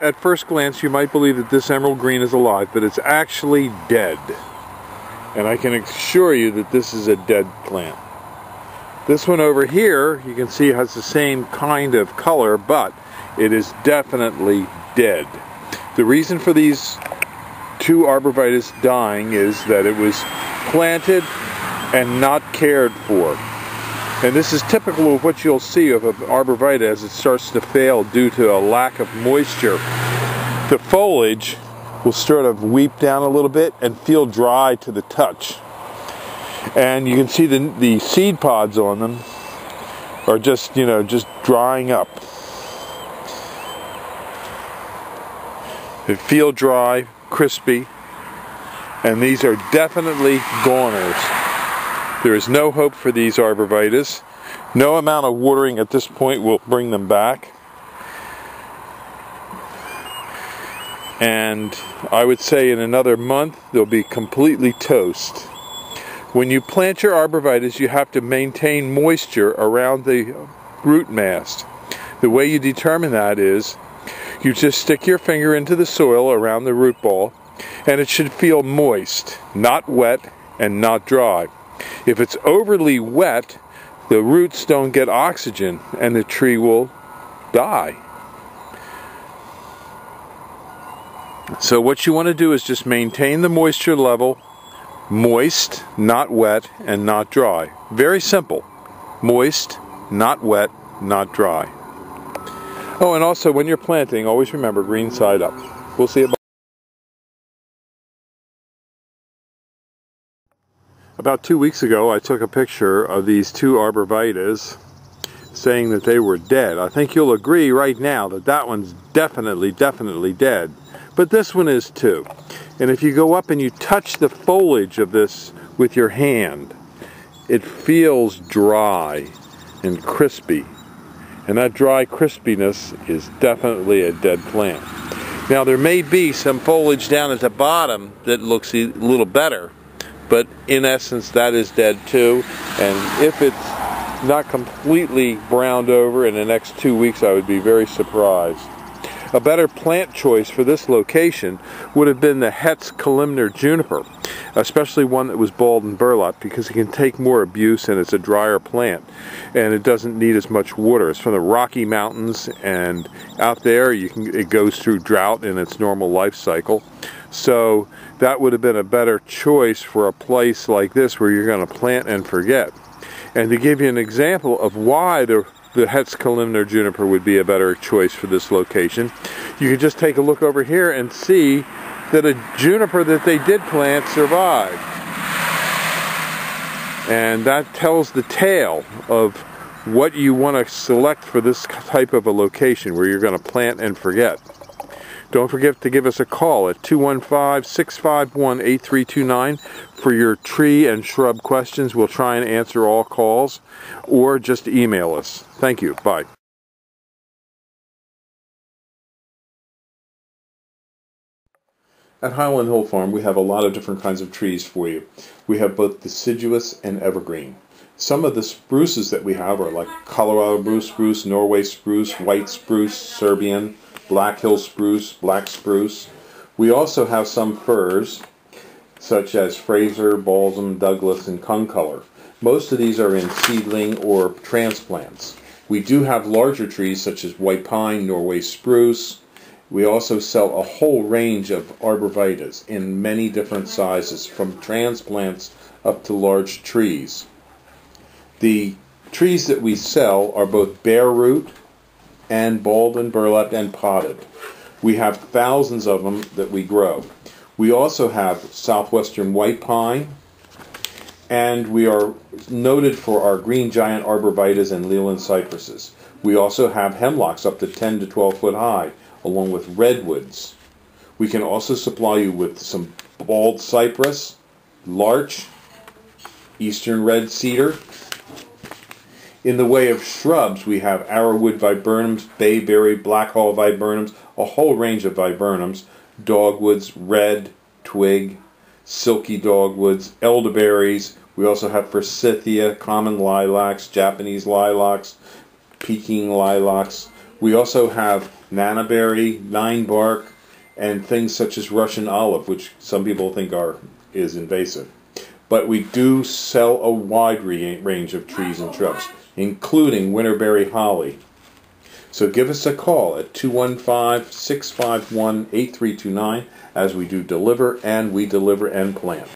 at first glance you might believe that this emerald green is alive, but it's actually dead. And I can assure you that this is a dead plant. This one over here, you can see, has the same kind of color, but it is definitely dead. The reason for these two arborvitaes dying is that it was planted and not cared for. And this is typical of what you'll see of an arborvitae as it starts to fail due to a lack of moisture. The foliage will sort of weep down a little bit and feel dry to the touch. And you can see the seed pods on them are just drying up. They feel dry, crispy, and these are definitely goners. There is no hope for these arborvitaes. No amount of watering at this point will bring them back. And I would say in another month they'll be completely toast. When you plant your arborvitaes, you have to maintain moisture around the root mass. The way you determine that is you just stick your finger into the soil around the root ball, and it should feel moist, not wet and not dry. If it's overly wet, the roots don't get oxygen and the tree will die. So what you want to do is just maintain the moisture level, moist, not wet, and not dry. Very simple. Moist, not wet, not dry. Oh, and also when you're planting, always remember green side up. We'll see you. About 2 weeks ago, I took a picture of these two arborvitaes saying that they were dead. I think you'll agree right now that that one's definitely dead. But this one is too. And if you go up and you touch the foliage of this with your hand, it feels dry and crispy. And that dry crispiness is definitely a dead plant. Now there may be some foliage down at the bottom that looks a little better, but in essence that is dead too. And if it's not completely browned over in the next 2 weeks, I would be very surprised. A better plant choice for this location would have been the Hetz columnar juniper, especially one that was balled and burlap, because it can take more abuse and it's a drier plant and it doesn't need as much water. It's from the Rocky Mountains, and out there it goes through drought in its normal life cycle. So that would have been a better choice for a place like this where you're going to plant and forget. And to give you an example of why the Hetz columnar juniper would be a better choice for this location, you can just take a look over here and see that a juniper that they did plant survived. And that tells the tale of what you want to select for this type of a location where you're going to plant and forget. Don't forget to give us a call at 215-651-8329 for your tree and shrub questions. We'll try and answer all calls, or just email us. Thank you. Bye. At Highland Hill Farm, we have a lot of different kinds of trees for you. We have both deciduous and evergreen. Some of the spruces that we have are like Colorado blue spruce, Norway spruce, white spruce, Serbian, Black Hill spruce, black spruce. We also have some firs, such as Fraser, balsam, Douglas, and concolor. Most of these are in seedling or transplants. We do have larger trees such as white pine, Norway spruce. We also sell a whole range of arborvitaes in many different sizes, from transplants up to large trees. The trees that we sell are both bare root and balled and burlapped and potted. We have thousands of them that we grow. We also have southwestern white pine, and we are noted for our green giant arborvitaes and Leland cypresses. We also have hemlocks up to 10 to 12 foot high, along with redwoods. We can also supply you with some bald cypress, larch, eastern red cedar. In the way of shrubs, we have arrowwood viburnums, bayberry, blackhaw viburnums, a whole range of viburnums, dogwoods, red, twig, silky dogwoods, elderberries. We also have forsythia, common lilacs, Japanese lilacs, Peking lilacs. We also have nannyberry, nine bark, and things such as Russian olive, which some people think is invasive. But we do sell a wide range of trees and shrubs, including winterberry holly. So give us a call at 215-651-8329 as we do deliver and plant.